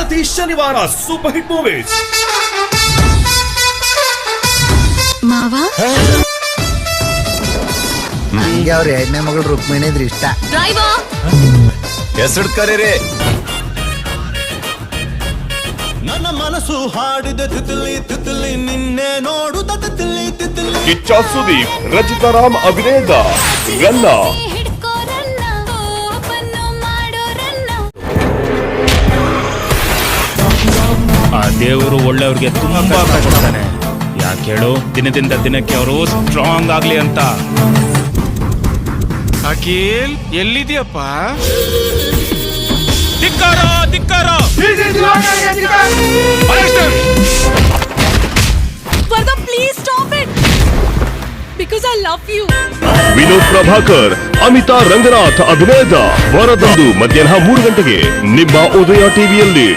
ಪ್ರತಿ ಶನಿವಾರ super hit movies. ಮಾವ ನಂಗೆ ಅವ್ರ ಎರಡನೇ ಮಗಳು ರುಕ್ಮಿಣಿ ಇದ್ರೆ ಇಷ್ಟ. ಡ್ರೈವರ್ ಹೆಸರು ಕರೀರಿ. ನನ್ನ ಮನಸ್ಸು ಹಾಡಿದ ತಿತಲಿ ತಿತಲಿ ನಿನ್ನೆ ನೋಡುತ್ತ ತಿತಲಿ ತಿತಲಿ. ಕಿಚ್ಚ ಸುದೀಪ್, ರಚಿತಾ ರಾಮ್ ಅಭಿನಯದ ರನ್ನ. ಆ ದೇವರು ಒಳ್ಳೆಯವ್ರಿಗೆ ತುಂಬಾ ಕಷ್ಟತಾನೆ. ಯಾಕೆ ಹೇಳು, ದಿನದಿಂದ ದಿನಕ್ಕೆ ಅವರು ಸ್ಟ್ರಾಂಗ್ ಆಗ್ಲಿ ಅಂತ. ಅಖಿಲ್ ಎಲ್ಲಿದ್ಯಪ್ಪ? ಧಿಕ್ಕಾರ ಧಿಕ್ಕಾರ. Please stop it because I love you. Vinod Prabhakar, Amita Ranganath ಅಭಿನಯದ ವರದಂದು ಮಧ್ಯಾಹ್ನ 3 ಗಂಟೆಗೆ ನಿಮ್ಮ ಉದಯ ಟಿವಿಯಲ್ಲಿ.